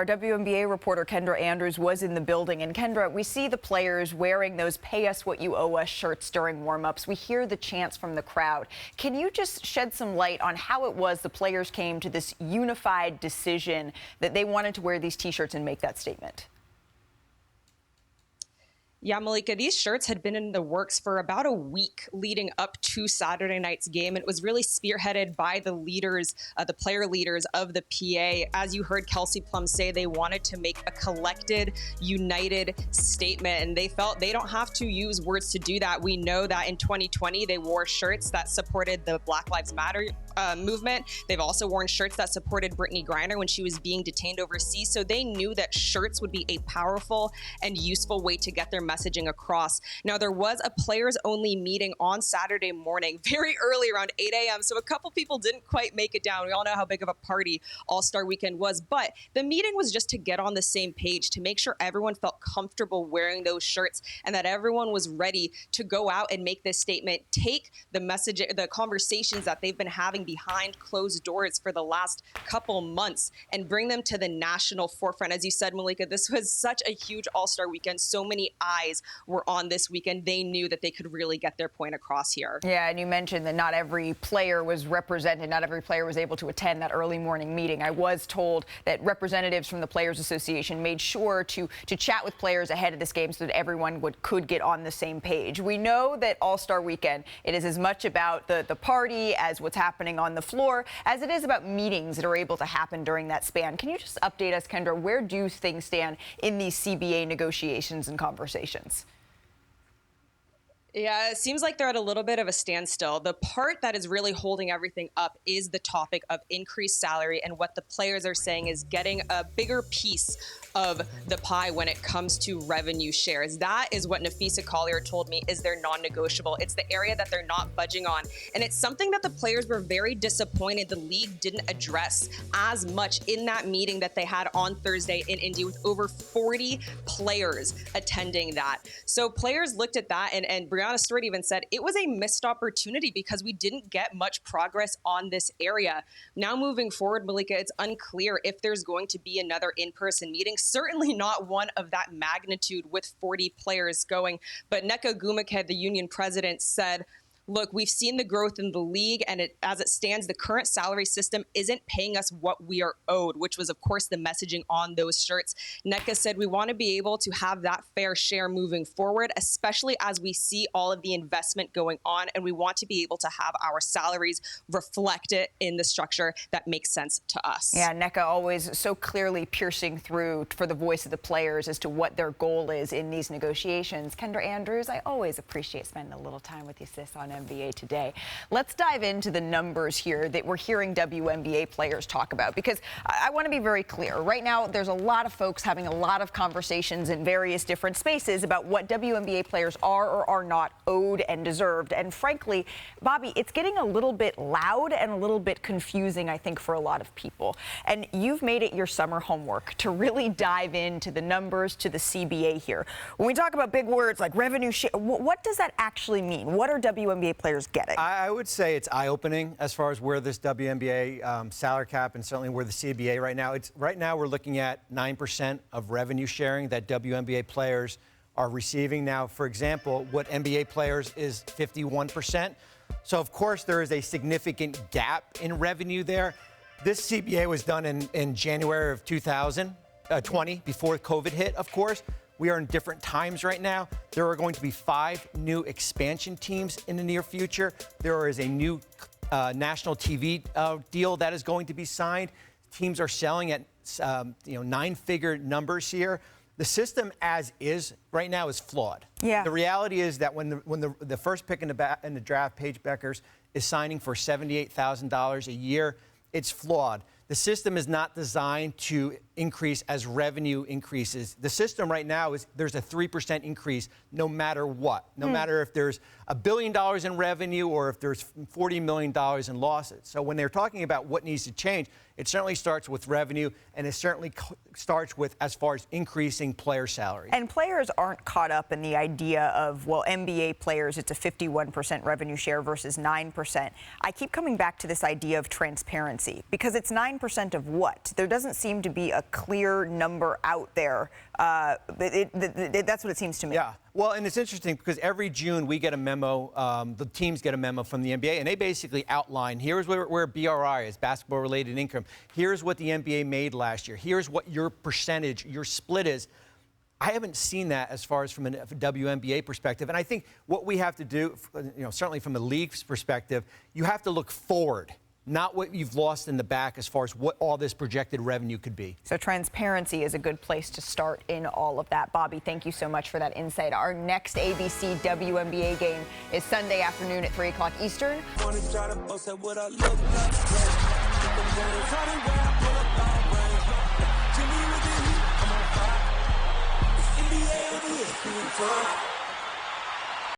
Our WNBA reporter Kendra Andrews was in the building. And Kendra, we see the players wearing those "Pay Us What You Owe Us" shirts during warm-ups. We hear the chants from the crowd. Can you just shed some light on how it was the players came to this unified decision that they wanted to wear these T-shirts and make that statement? Yeah, Malika, these shirts had been in the works for about a week leading up to Saturday night's game. It was really spearheaded by the leaders, the player leaders of the PA. As you heard Kelsey Plum say, they wanted to make a collected, united statement, and they felt they don't have to use words to do that. We know that in 2020, they wore shirts that supported the Black Lives Matter movement. They've also worn shirts that supported Brittany Griner when she was being detained overseas. So they knew that shirts would be a powerful and useful way to get their messaging across. Now, there was a players only meeting on Saturday morning, very early, around 8 a.m. So a couple people didn't quite make it down. We all know how big of a party All-Star Weekend was, but the meeting was just to get on the same page, to make sure everyone felt comfortable wearing those shirts and that everyone was ready to go out and make this statement, take the message, the conversations that they've been having behind closed doors for the last couple months and bring them to the national forefront. As you said, Malika, this was such a huge All-Star weekend. So many eyes were on this weekend. They knew that they could really get their point across here. Yeah, and you mentioned that not every player was represented. Not every player was able to attend that early morning meeting. I was told that representatives from the Players Association made sure to chat with players ahead of this game so that everyone could get on the same page. We know that All-Star weekend, it is as much about the party as what's happening on the floor as it is about meetings that are able to happen during that span. Can you just update us, Kendra, where do things stand in these CBA negotiations and conversations? Yeah, it seems like they're at a little bit of a standstill. The part that is really holding everything up is the topic of increased salary, and what the players are saying is getting a bigger piece of the pie when it comes to revenue shares. That is what Nafisa Collier told me is their non-negotiable. It's the area that they're not budging on. And it's something that the players were very disappointed the league didn't address as much in that meeting that they had on Thursday in Indy, with over 40 players attending that. So players looked at that, and Brianna Stewart even said it was a missed opportunity because we didn't get much progress on this area. Now moving forward, Malika, it's unclear if there's going to be another in-person meeting. Certainly not one of that magnitude with 40 players going. But Nneka Ogwumike, the union president, said, look, we've seen the growth in the league, and as it stands, the current salary system isn't paying us what we are owed, which was, of course, the messaging on those shirts. Nneka said we want to be able to have that fair share moving forward, especially as we see all of the investment going on, and we want to be able to have our salaries reflect it in the structure that makes sense to us. Yeah, Nneka always so clearly piercing through for the voice of the players as to what their goal is in these negotiations. Kendra Andrews, I always appreciate spending a little time with you, sis, on NBA Today. Let's dive into the numbers here that we're hearing WNBA players talk about, because I want to be very clear. Right now, there's a lot of folks having a lot of conversations in various different spaces about what WNBA players are or are not owed and deserved. And frankly, Bobby, it's getting a little bit loud and a little bit confusing, I think, for a lot of people. And you've made it your summer homework to really dive into the numbers, to the CBA here. When we talk about big words like revenue share, what does that actually mean? What are WNBA players getting? I would say it's eye-opening as far as where this WNBA salary cap and certainly where the CBA right now we're looking at 9% of revenue sharing that WNBA players are receiving. Now, for example, what NBA players is 51%. So, of course, there is a significant gap in revenue there. This CBA was done in January of 2020, before COVID hit, of course. We are in different times right now. There are going to be 5 new expansion teams in the near future. There is a new national TV deal that is going to be signed. Teams are selling at 9-figure numbers here. The system as is right now is flawed. Yeah. The reality is that when the first pick in the draft, Paige Beckers, is signing for $78,000 a year, it's flawed. The system is not designed to increase as revenue increases. The system right now is there's a 3% increase no matter what, no matter if there's $1 billion in revenue or if there's $40 million in losses. So when they're talking about what needs to change, it certainly starts with revenue, and it certainly starts with as far as increasing player salaries. And players aren't caught up in the idea of, well, NBA players, it's a 51% revenue share versus 9%. I keep coming back to this idea of transparency, because it's 9% 9% of what? There doesn't seem to be a clear number out there. That's what it seems to me. Yeah. Well, and it's interesting because every June we get a memo, the teams get a memo from the NBA, and they basically outline, here's where BRI is, basketball-related income. Here's what the NBA made last year. Here's what your percentage, your split is. I haven't seen that as far as from a WNBA perspective. And I think what we have to do, certainly from the league's perspective, you have to look forward, not what you've lost in the back as far as what all this projected revenue could be. So transparency is a good place to start in all of that. Bobby, thank you so much for that insight. Our next ABC WNBA game is Sunday afternoon at 3 o'clock Eastern. NBA